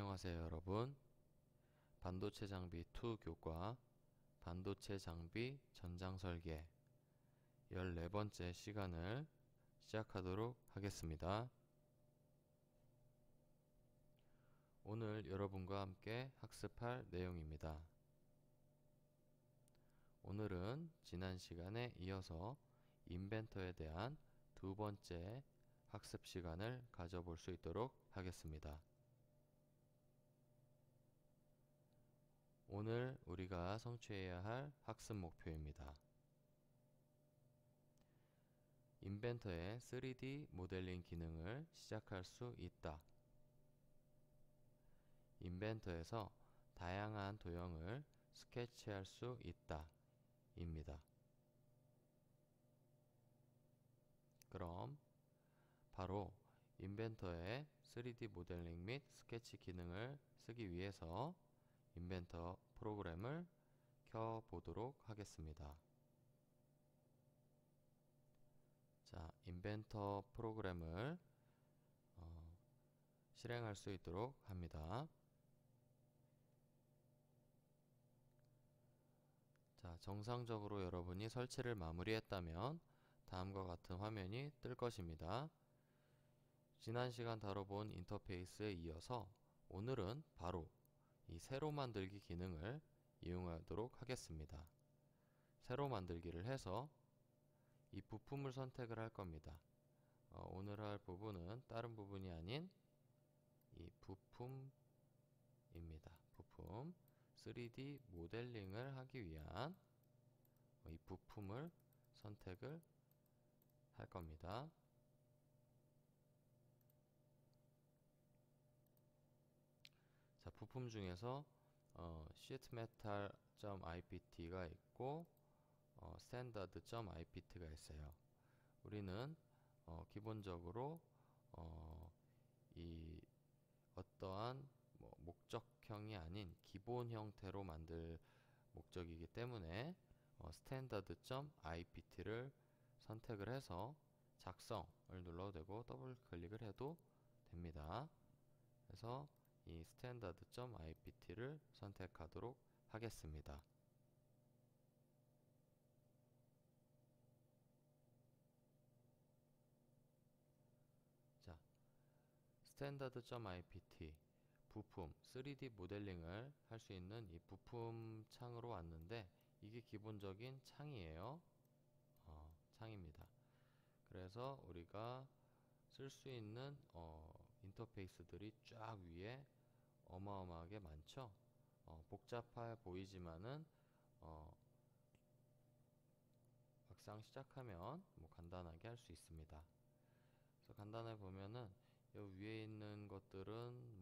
안녕하세요 여러분. 반도체 장비 2 교과 반도체 장비 전장 설계 14번째 시간을 시작하도록 하겠습니다. 오늘 여러분과 함께 학습할 내용입니다. 오늘은 지난 시간에 이어서 인벤터에 대한 두 번째 학습 시간을 가져볼 수 있도록 하겠습니다. 오늘 우리가 성취해야 할 학습 목표입니다. 인벤터의 3D 모델링 기능을 시작할 수 있다. 인벤터에서 다양한 도형을 스케치할 수 있다. 입니다. 그럼 바로 인벤터의 3D 모델링 및 스케치 기능을 쓰기 위해서 인벤터 프로그램을 켜보도록 하겠습니다. 자, 인벤터 프로그램을 실행할 수 있도록 합니다. 자, 정상적으로 여러분이 설치를 마무리했다면 다음과 같은 화면이 뜰 것입니다. 지난 시간 다뤄본 인터페이스에 이어서 오늘은 바로 이 새로 만들기 기능을 이용하도록 하겠습니다. 새로 만들기를 해서 이 부품을 선택을 할 겁니다. 오늘 할 부분은 다른 부분이 아닌 이 부품입니다. 부품 3D 모델링을 하기 위한 이 부품을 선택을 할 겁니다. 자, 부품 중에서 sheetmetal.ipt가 있고 standard.ipt가 있어요. 우리는 기본적으로 이 어떠한 목적형이 아닌 기본 형태로 만들 목적이기 때문에 standard.ipt를 선택을 해서 작성을 눌러도 되고 더블 클릭을 해도 됩니다. 그래서 이 standard.ipt를 선택하도록 하겠습니다. 자, standard.ipt 부품 3D 모델링을 할 수 있는 이 부품 창으로 왔는데 이게 기본적인 창이에요. 창입니다. 그래서 우리가 쓸 수 있는 인터페이스들이 쫙 위에 어마어마하게 많죠. 복잡해 보이지만은 막상 시작하면 간단하게 할 수 있습니다. 그래서 간단하게 보면은 여기 위에 있는 것들은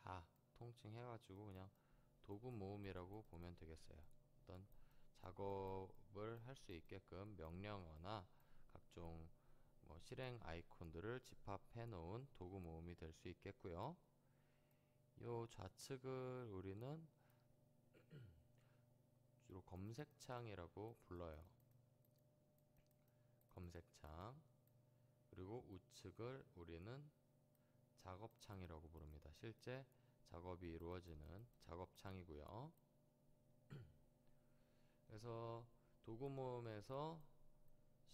다 통칭해 가지고 그냥 도구 모음이라고 보면 되겠어요. 어떤 작업을 할 수 있게끔 명령어나 각종 실행 아이콘들을 집합해 놓은 도구 모음이 될 수 있겠고요. 요 좌측을 우리는 주로 검색창이라고 불러요. 검색창. 그리고 우측을 우리는 작업창이라고 부릅니다. 실제 작업이 이루어지는 작업창이고요. 그래서 도구 모음에서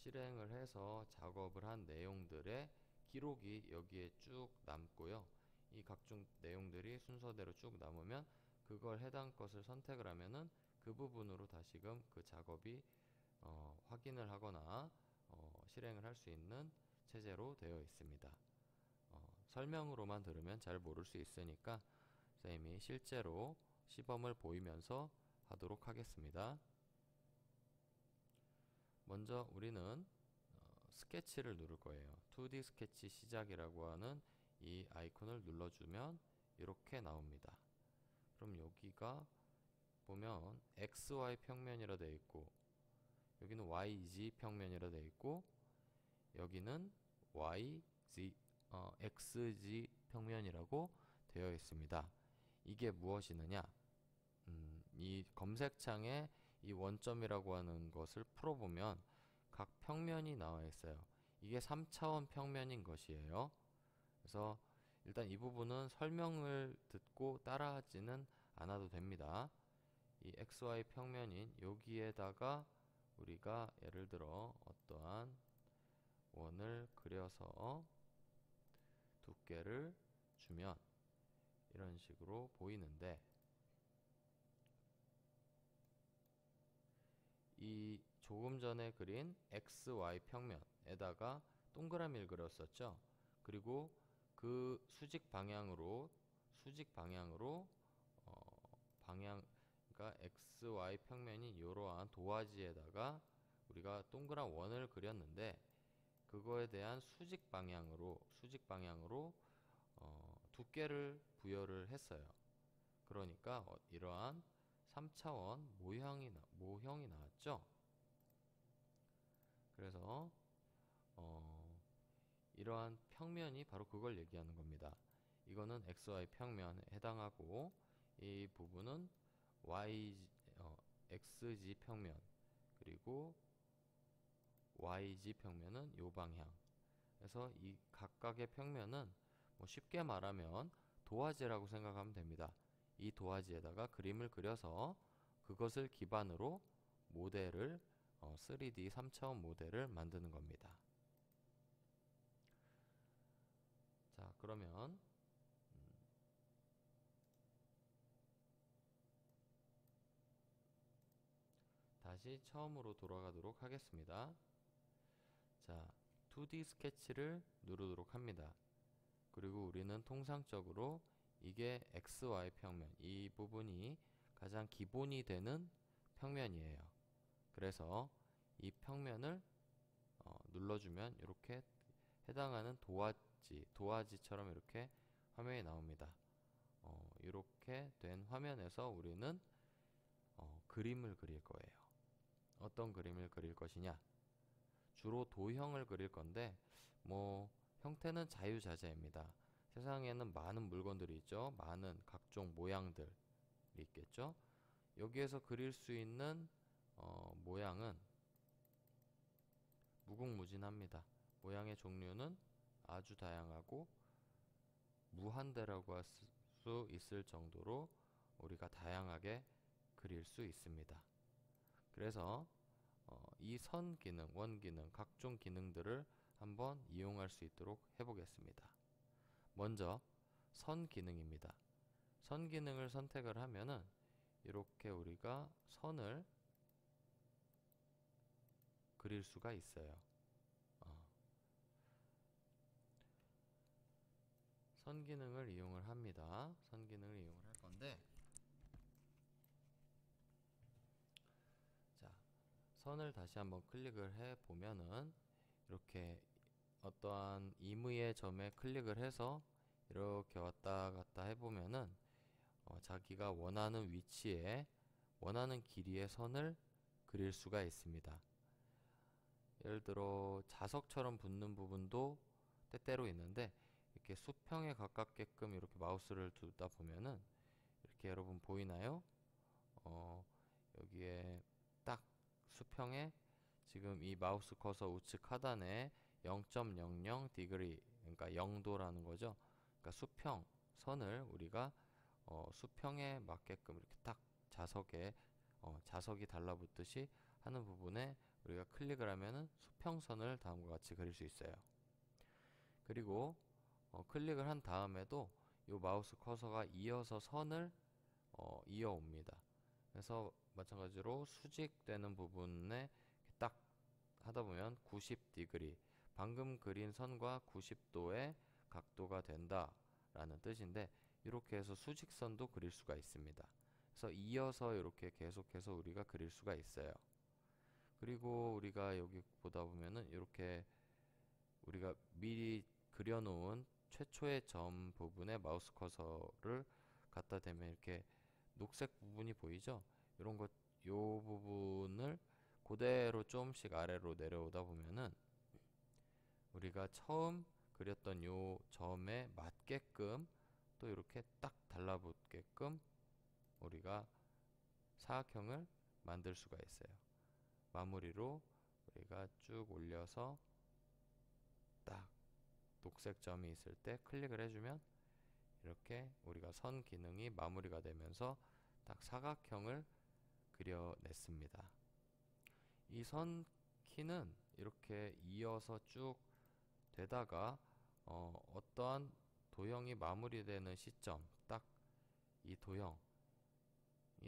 실행을 해서 작업을 한 내용들의 기록이 여기에 쭉 남고요. 이 각종 내용들이 순서대로 쭉 남으면 그걸 해당 것을 선택을 하면은 그 부분으로 다시금 그 작업이 확인을 하거나 실행을 할 수 있는 체제로 되어 있습니다. 설명으로만 들으면 잘 모를 수 있으니까 선생님이 실제로 시범을 보이면서 하도록 하겠습니다. 먼저 우리는 스케치를 누를 거예요. 2D 스케치 시작이라고 하는 이 아이콘을 눌러주면 이렇게 나옵니다. 그럼 여기가 보면 XY 평면이라 되어 있고 여기는 YZ 평면이라 되어 있고 여기는 XZ 평면이라고 되어 있습니다. 이게 무엇이느냐? 이 검색창에 이 원점이라고 하는 것을 풀어보면 각 평면이 나와 있어요. 이게 3차원 평면인 것이에요. 그래서 일단 이 부분은 설명을 듣고 따라하지는 않아도 됩니다. 이 XY 평면인 여기에다가 우리가 예를 들어 어떠한 원을 그려서 두께를 주면 이런 식으로 보이는데, 이 조금 전에 그린 XY 평면에다가 동그라미를 그렸었죠. 그리고 그 수직 방향으로 방향, 그러니까 XY 평면이 이러한 도화지에다가 우리가 동그란 원을 그렸는데, 그거에 대한 수직 방향으로 두께를 부여를 했어요. 그러니까 이러한 3차원 모형이 나왔죠. 그래서 이러한 평면이 바로 그걸 얘기하는 겁니다. 이거는 XY 평면에 해당하고, 이 부분은 XG 평면, 그리고 YG 평면은 요 방향. 그래서 이 각각의 평면은 뭐 쉽게 말하면 도화지라고 생각하면 됩니다. 이 도화지에다가 그림을 그려서 그것을 기반으로 모델을 3D 3차원 모델을 만드는 겁니다. 자, 그러면 다시 처음으로 돌아가도록 하겠습니다. 자, 2D 스케치를 누르도록 합니다. 그리고 우리는 통상적으로 이게 XY 평면, 이 부분이 가장 기본이 되는 평면이에요. 그래서 이 평면을 눌러주면 이렇게 해당하는 도화지처럼 이렇게 화면이 나옵니다. 이렇게 된 화면에서 우리는 그림을 그릴 거예요. 어떤 그림을 그릴 것이냐? 주로 도형을 그릴 건데, 뭐 형태는 자유자재입니다. 세상에는 많은 물건들이 있죠. 많은 각종 모양들이 있겠죠. 여기에서 그릴 수 있는 모양은 무궁무진합니다. 모양의 종류는 아주 다양하고 무한대라고 할 수 있을 정도로 우리가 다양하게 그릴 수 있습니다. 그래서 이 선 기능, 원 기능, 각종 기능들을 한번 이용할 수 있도록 해보겠습니다. 먼저 선 기능입니다. 선 기능을 선택을 하면은 이렇게 우리가 선을 그릴 수가 있어요. 선 기능을 이용을 합니다. 선 기능을 이용을 할 건데, 자, 선을 다시 한번 클릭을 해 보면은 이렇게 어떠한 임의의 점에 클릭을 해서 이렇게 왔다 갔다 해보면은 자기가 원하는 위치에 원하는 길이의 선을 그릴 수가 있습니다. 예를 들어 자석처럼 붙는 부분도 때때로 있는데, 이렇게 수평에 가깝게끔 이렇게 마우스를 두다 보면은 이렇게 여러분 보이나요? 여기에 딱 수평에 지금 이 마우스 커서 우측 하단에 0.00 디그리, 그러니까 0도라는 거죠. 그러니까 수평 선을 우리가 수평에 맞게끔 이렇게 딱 자석이 달라붙듯이 하는 부분에 우리가 클릭을 하면은 수평선을 다음과 같이 그릴 수 있어요. 그리고 클릭을 한 다음에도 이 마우스 커서가 이어서 선을 이어옵니다. 그래서 마찬가지로 수직되는 부분에 딱 하다 보면 90디그리, 방금 그린 선과 90도의 각도가 된다 라는 뜻인데, 이렇게 해서 수직선도 그릴 수가 있습니다. 그래서 이어서 이렇게 계속해서 우리가 그릴 수가 있어요. 그리고 우리가 여기 보다 보면은 이렇게 우리가 미리 그려놓은 최초의 점 부분에 마우스 커서를 갖다 대면 이렇게 녹색 부분이 보이죠? 요 부분을 그대로 조금씩 아래로 내려오다 보면은 우리가 처음 그렸던 요 점에 맞게끔 또 이렇게 딱 달라붙게끔 우리가 사각형을 만들 수가 있어요. 마무리로 우리가 쭉 올려서 딱 녹색 점이 있을 때 클릭을 해주면 이렇게 우리가 선 기능이 마무리가 되면서 딱 사각형을 그려냈습니다. 이 선 키는 이렇게 이어서 쭉 되다가 어떠한 도형이 마무리되는 시점, 딱 이 도형이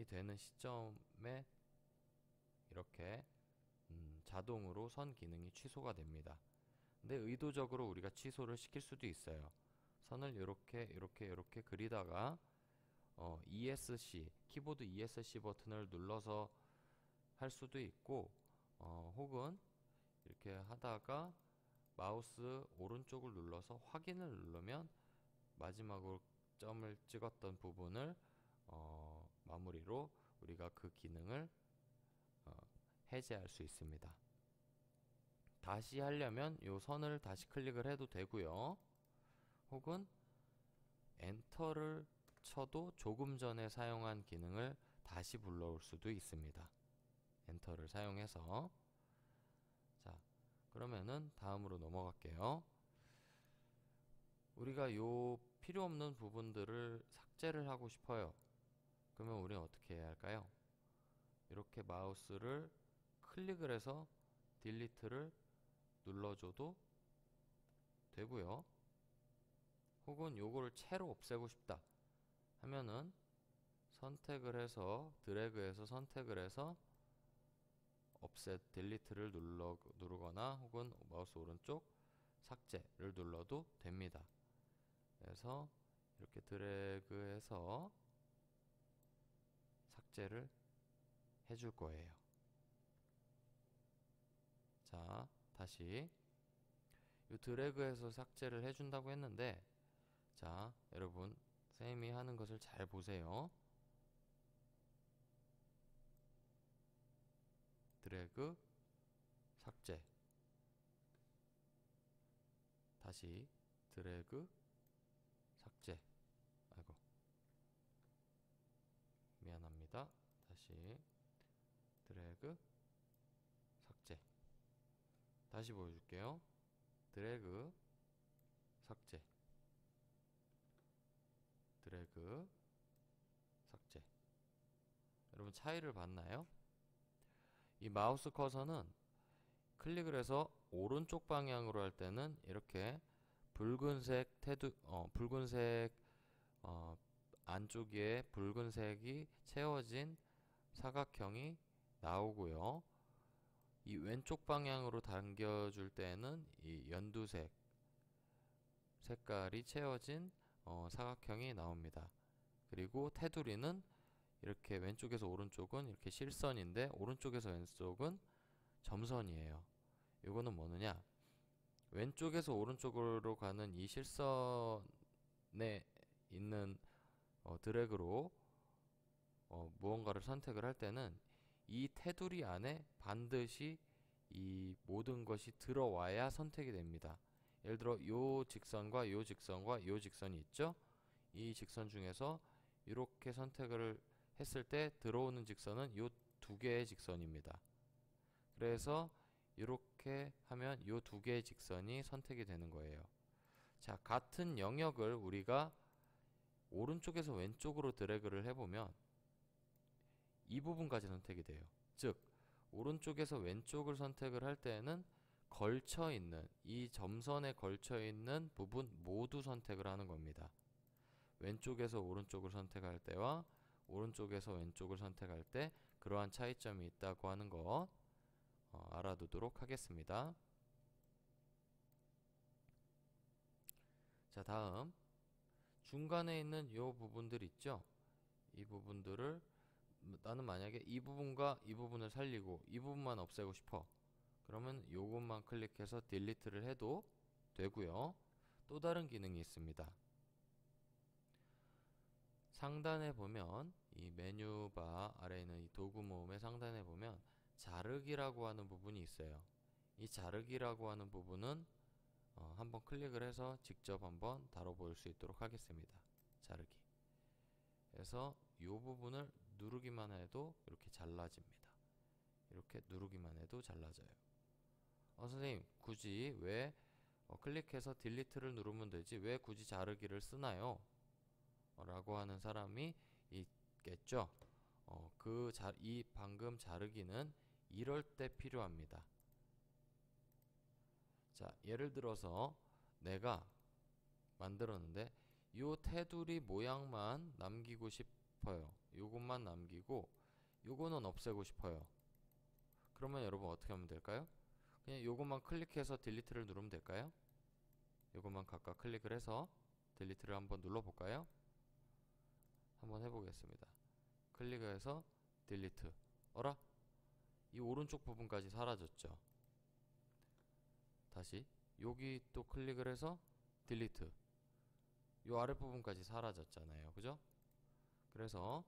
되는 시점에 이렇게 자동으로 선 기능이 취소가 됩니다. 근데 의도적으로 우리가 취소를 시킬 수도 있어요. 선을 이렇게 그리다가 ESC 키보드 ESC 버튼을 눌러서 할 수도 있고 혹은 이렇게 하다가 마우스 오른쪽을 눌러서 확인을 누르면 마지막으로 점을 찍었던 부분을 마무리로 우리가 그 기능을 해제할 수 있습니다. 다시 하려면 요 선을 다시 클릭을 해도 되고요. 혹은 엔터를 쳐도 조금 전에 사용한 기능을 다시 불러올 수도 있습니다. 엔터를 사용해서. 자, 그러면은 다음으로 넘어갈게요. 우리가 요 필요 없는 부분들을 삭제를 하고 싶어요. 그러면 우리는 어떻게 해야 할까요? 이렇게 마우스를 클릭을 해서 딜리트를 눌러줘도 되고요. 혹은 요거를 채로 없애고 싶다 하면은 선택을 해서 드래그해서 선택을 해서 offset 딜리트를 누르거나 혹은 마우스 오른쪽 삭제를 눌러도 됩니다. 그래서 이렇게 드래그해서 삭제를 해줄 거예요. 자, 다시 이 드래그해서 삭제를 해준다고 했는데, 자, 여러분 쌤이 하는 것을 잘 보세요. 드래그 삭제, 다시 드래그 삭제. 아이고, 미안합니다. 다시 드래그 삭제. 다시 보여줄게요. 드래그 삭제, 드래그 삭제. 여러분 차이를 봤나요? 이 마우스 커서는 클릭을 해서 오른쪽 방향으로 할 때는 이렇게 붉은색 붉은색 안쪽에 붉은색이 채워진 사각형이 나오고요. 이 왼쪽 방향으로 당겨줄 때는 이 연두색 색깔이 채워진 사각형이 나옵니다. 그리고 테두리는 이렇게 왼쪽에서 오른쪽은 이렇게 실선인데 오른쪽에서 왼쪽은 점선이에요. 이거는 뭐느냐? 왼쪽에서 오른쪽으로 가는 이 실선에 있는 드래그로 무언가를 선택을 할 때는 이 테두리 안에 반드시 이 모든 것이 들어와야 선택이 됩니다. 예를 들어 요 직선과 요 직선과 요 직선이 있죠? 이 직선 중에서 이렇게 선택을 했을 때 들어오는 직선은 요 두 개의 직선입니다. 그래서 이렇게 하면 요 두 개의 직선이 선택이 되는 거예요. 자, 같은 영역을 우리가 오른쪽에서 왼쪽으로 드래그를 해보면 이 부분까지 선택이 돼요. 즉 오른쪽에서 왼쪽을 선택을 할 때는 걸쳐있는 이 점선에 걸쳐있는 부분 모두 선택을 하는 겁니다. 왼쪽에서 오른쪽을 선택할 때와 오른쪽에서 왼쪽을 선택할 때 그러한 차이점이 있다고 하는 것 알아두도록 하겠습니다. 자, 다음 중간에 있는 요 부분들 있죠? 이 부분들을 나는 만약에 이 부분과 이 부분을 살리고 이 부분만 없애고 싶어. 그러면 요것만 클릭해서 딜리트를 해도 되고요. 또 다른 기능이 있습니다. 상단에 보면 이 메뉴바 아래에 있는 이 도구 모음의 상단에 보면 자르기라고 하는 부분이 있어요. 이 자르기라고 하는 부분은 한번 클릭을 해서 직접 한번 다뤄볼 수 있도록 하겠습니다. 자르기. 그래서 이 부분을 누르기만 해도 이렇게 잘라집니다. 이렇게 누르기만 해도 잘라져요. 선생님, 굳이 왜 클릭해서 딜리트를 누르면 되지 왜 굳이 자르기를 쓰나요? 라고 하는 사람이 있겠죠. 이 방금 자르기는 이럴 때 필요합니다. 자, 예를 들어서 내가 만들었는데 요 테두리 모양만 남기고 싶어요. 요것만 남기고 요거는 없애고 싶어요. 그러면 여러분 어떻게 하면 될까요? 그냥 요것만 클릭해서 딜리트를 누르면 될까요? 요것만 각각 클릭을 해서 딜리트를 한번 눌러볼까요? 한번 해보겠습니다. 클릭을 해서 딜리트. 어라? 이 오른쪽 부분까지 사라졌죠. 다시 여기 또 클릭을 해서 딜리트. 요 아랫부분까지 사라졌잖아요. 그죠? 그래서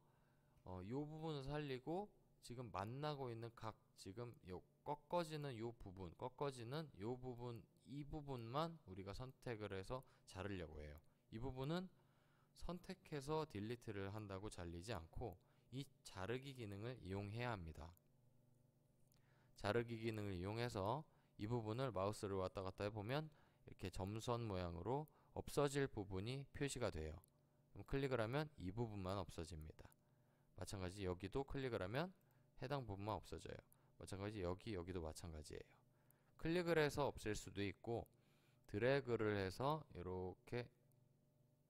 요 부분을 살리고 지금 만나고 있는 지금 요 꺾어지는 요 부분, 꺾어지는 요 부분, 이 부분만 우리가 선택을 해서 자르려고 해요. 이 부분은 선택해서 딜리트를 한다고 잘리지 않고 이 자르기 기능을 이용해야 합니다. 자르기 기능을 이용해서 이 부분을 마우스를 왔다 갔다 해보면 이렇게 점선 모양으로 없어질 부분이 표시가 돼요. 그럼 클릭을 하면 이 부분만 없어집니다. 마찬가지 여기도 클릭을 하면 해당 부분만 없어져요. 마찬가지 여기도 마찬가지예요. 클릭을 해서 없앨 수도 있고 드래그를 해서 이렇게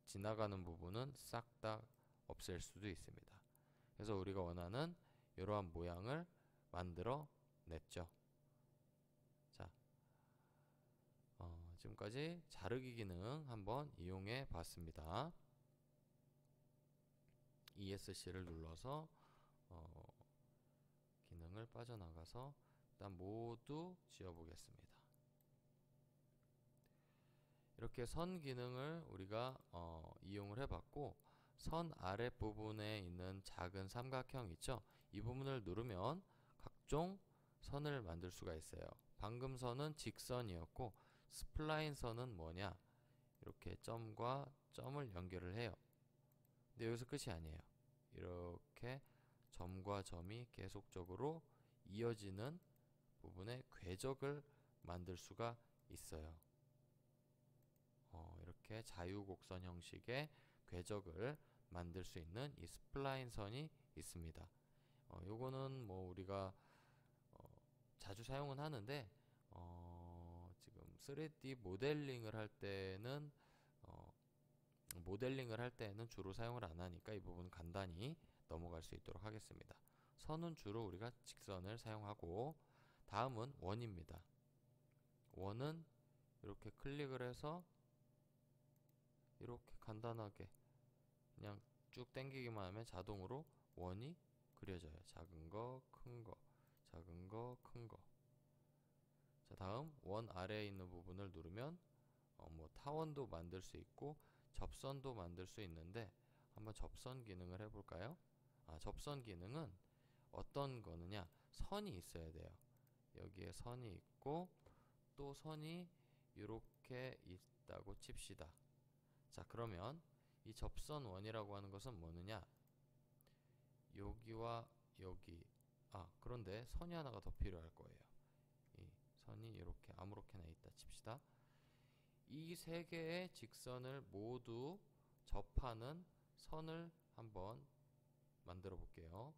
지나가는 부분은 싹 다 없앨 수도 있습니다. 그래서 우리가 원하는 이러한 모양을 만들어 냈죠. 자, 지금까지 자르기 기능 한번 이용해 봤습니다. ESC를 눌러서 기능을 빠져나가서 일단 모두 지워보겠습니다. 이렇게 선 기능을 우리가 이용을 해봤고 선 아랫부분에 있는 작은 삼각형 있죠? 이 부분을 누르면 각종 선을 만들 수가 있어요. 방금 선은 직선이었고 스플라인 선은 뭐냐? 이렇게 점과 점을 연결을 해요. 근데 여기서 끝이 아니에요. 이렇게 점과 점이 계속적으로 이어지는 부분에 궤적을 만들 수가 있어요. 이렇게 자유곡선 형식의 궤적을 만들 수 있는 이 스플라인 선이 있습니다. 요거는 뭐 우리가 자주 사용은 하는데 지금 3D 모델링을 할 때는 주로 사용을 안 하니까 이 부분 간단히 넘어갈 수 있도록 하겠습니다. 선은 주로 우리가 직선을 사용하고 다음은 원입니다. 원은 이렇게 클릭을 해서 이렇게 간단하게 그냥 쭉 당기기만 하면 자동으로 원이 그려져요. 작은 거, 큰 거, 작은 거, 큰 거. 자, 다음 원 아래에 있는 부분을 누르면 뭐 타원도 만들 수 있고 접선도 만들 수 있는데 한번 접선 기능을 해볼까요? 접선 기능은 어떤 거느냐? 선이 있어야 돼요. 여기에 선이 있고 또 선이 이렇게 있다고 칩시다. 자, 그러면 이 접선원이라고 하는 것은 뭐느냐? 여기와 여기. 그런데 선이 하나가 더 필요할 거예요. 이 선이 이렇게 아무렇게나 있다 칩시다. 이 세 개의 직선을 모두 접하는 선을 한번 만들어 볼게요.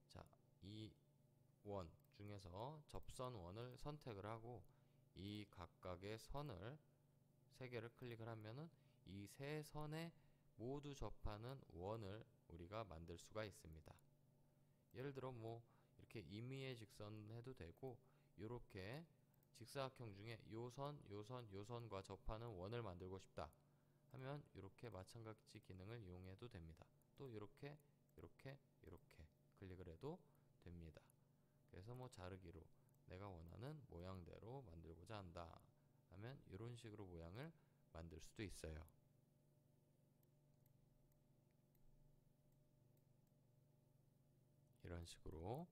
자, 이 원 중에서 접선원을 선택을 하고 이 각각의 선을 세 개를 클릭을 하면은 이 세 선에 모두 접하는 원을 우리가 만들 수가 있습니다. 예를 들어 뭐 이렇게 임의의 직선 해도 되고 이렇게 직사각형 중에 요선, 요선, 요선과 접하는 원을 만들고 싶다 하면 이렇게 마찬가지 기능을 이용해도 됩니다. 또 이렇게 클릭을 해도 됩니다. 그래서 뭐 자르기로 내가 원하는 모양대로 만들고자 한다 하면 이런 식으로 모양을 만들 수도 있어요. 이런 식으로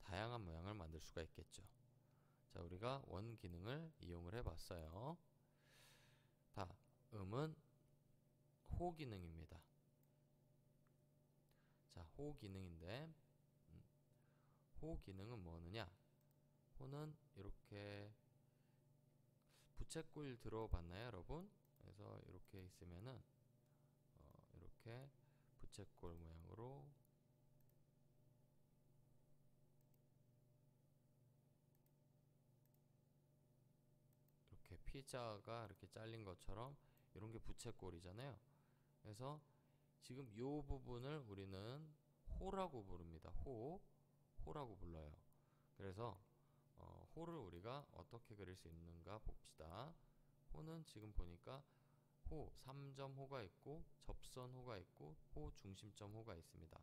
다양한 모양을 만들 수가 있겠죠. 자, 우리가 원 기능을 이용을 해봤어요. 다음은 호 기능입니다. 자, 호 기능인데 호 기능은 뭐느냐? 호는 이렇게 부채꼴 들어봤나요, 여러분? 그래서 이렇게 있으면은 이렇게 부채꼴 모양으로 이렇게 피자가 이렇게 잘린 것처럼 이런 게 부채꼴이잖아요. 그래서 지금 이 부분을 우리는 호라고 부릅니다. 호라고 불러요. 그래서 호를 우리가 어떻게 그릴 수 있는가 봅시다. 호는 지금 보니까 호, 3점 호가 있고 접선 호가 있고 호 중심점 호가 있습니다.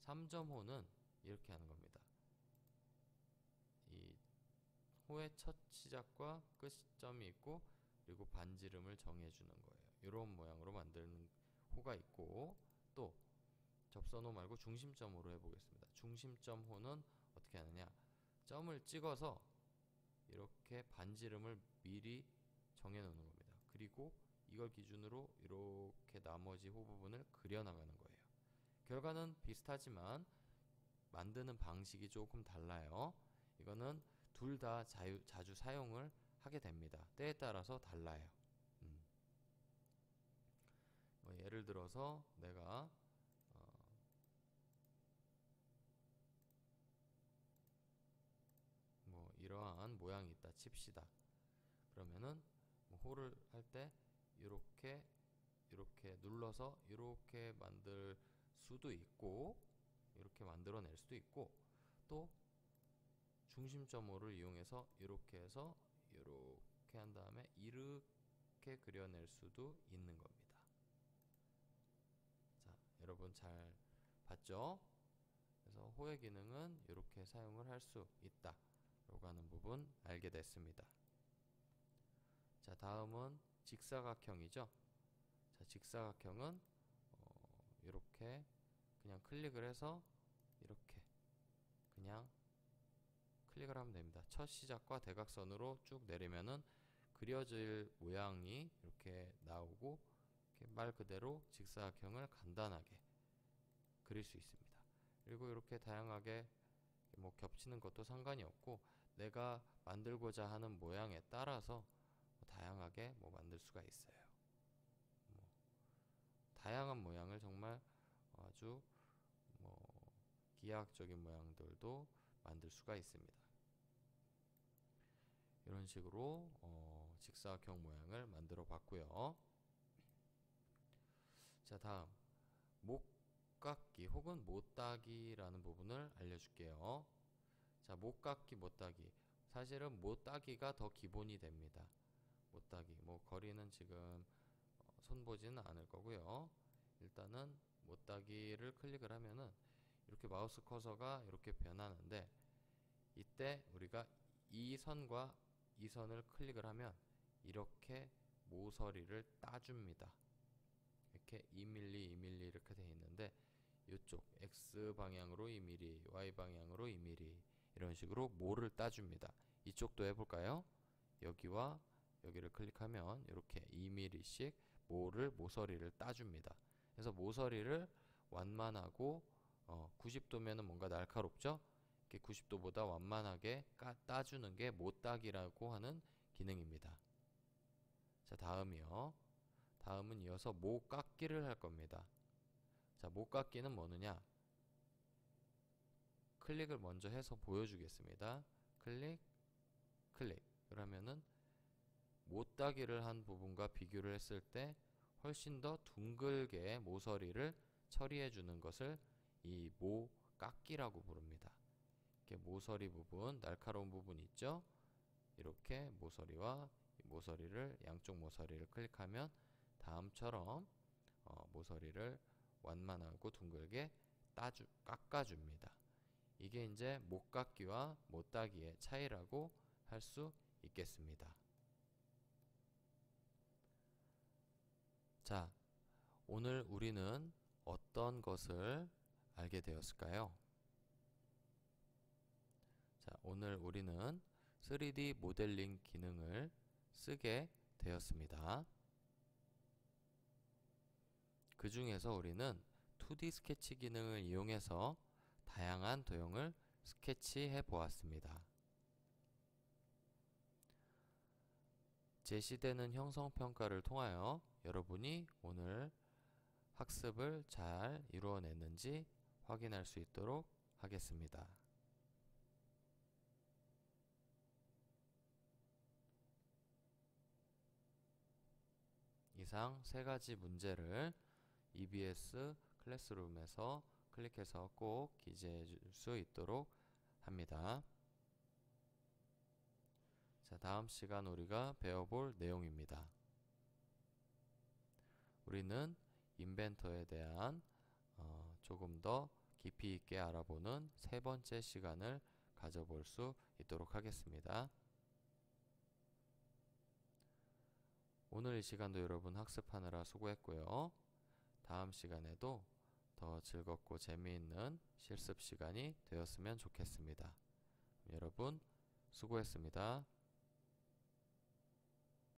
3점 호는 이렇게 하는 겁니다. 이 호의 첫 시작과 끝 시점이 있고 그리고 반지름을 정해주는 거예요. 이런 모양으로 만드는 호가 있고, 또 접선호 말고 중심점으로 해보겠습니다. 중심점 호는 어떻게 하느냐, 점을 찍어서 이렇게 반지름을 미리 정해놓는 겁니다. 그리고 이걸 기준으로 이렇게 나머지 호 부분을 그려나가는 거예요. 결과는 비슷하지만 만드는 방식이 조금 달라요. 이거는 둘 다 자주 사용을 하게 됩니다. 때에 따라서 달라요. 뭐 예를 들어서 내가 뭐 이러한 모양이 있다 칩시다. 그러면은 뭐 호를 할 때 이렇게 눌러서 이렇게 만들 수도 있고 이렇게 만들어낼 수도 있고, 또 중심점호를 이용해서 이렇게 해서 이렇게 한 다음에 이렇게 그려낼 수도 있는 겁니다. 자, 여러분 잘 봤죠? 그래서 호의 기능은 이렇게 사용을 할 수 있다 라고 하는 부분 알게 됐습니다. 자, 다음은 직사각형이죠. 자, 직사각형은 이렇게 그냥 클릭을 해서 이렇게 그냥 클릭을 하면 됩니다. 첫 시작과 대각선으로 쭉 내리면은 그려질 모양이 이렇게 나오고, 이렇게 말 그대로 직사각형을 간단하게 그릴 수 있습니다. 그리고 이렇게 다양하게 뭐 겹치는 것도 상관이 없고, 내가 만들고자 하는 모양에 따라서 다양하게 뭐 만들 수가 있어요. 뭐 다양한 모양을 정말 아주 뭐 기하학적인 모양들도 만들 수가 있습니다. 이런 식으로 직사각형 모양을 만들어 봤고요. 자, 다음 목깎기 혹은 못따기라는 부분을 알려줄게요. 자, 목깎기, 못따기. 사실은 못따기가 더 기본이 됩니다. 못따기. 뭐 거리는 지금 손보지는 않을 거고요. 일단은 못따기를 클릭을 하면은 이렇게 마우스 커서가 이렇게 변하는데, 이때 우리가 이 선과 이 선을 클릭을 하면 이렇게 모서리를 따줍니다. 이렇게 2mm, 2mm 이렇게 되어 있는데, 이쪽 X 방향으로 2mm, Y 방향으로 2mm 이런 식으로 모를 따줍니다. 이쪽도 해볼까요? 여기와 여기를 클릭하면 이렇게 2mm씩 모서리를 따줍니다. 그래서 모서리를 완만하고 90도면은 뭔가 날카롭죠? 이렇게 90도보다 완만하게 따주는 게 못따기라고 하는 기능입니다. 자, 다음이요. 다음은 이어서 목깎기를 할 겁니다. 자, 목깎기는 뭐느냐? 클릭을 먼저 해서 보여주겠습니다. 클릭, 클릭. 그러면은 못따기를 한 부분과 비교를 했을 때 훨씬 더 둥글게 모서리를 처리해 주는 것을 이 목깎기라고 부릅니다. 이렇게 모서리 부분, 날카로운 부분 있죠? 이렇게 모서리와 모서리를, 양쪽 모서리를 클릭하면 다음처럼 모서리를 완만하고 둥글게 깎아줍니다. 이게 이제 목깎기와 못따기의 차이라고 할 수 있겠습니다. 자, 오늘 우리는 어떤 것을 알게 되었을까요? 자, 오늘 우리는 3D 모델링 기능을 쓰게 되었습니다. 그 중에서 우리는 2D 스케치 기능을 이용해서 다양한 도형을 스케치해 보았습니다. 제시되는 형성평가를 통하여 여러분이 오늘 학습을 잘 이루어냈는지 확인할 수 있도록 하겠습니다. 이상 세 가지 문제를 EBS 클래스룸에서 클릭해서 꼭 기재해 줄 수 있도록 합니다. 자, 다음 시간 우리가 배워볼 내용입니다. 우리는 인벤터에 대한 조금 더 깊이 있게 알아보는 세 번째 시간을 가져볼 수 있도록 하겠습니다. 오늘 이 시간도 여러분 학습하느라 수고했고요. 다음 시간에도 더 즐겁고 재미있는 실습 시간이 되었으면 좋겠습니다. 여러분 수고했습니다.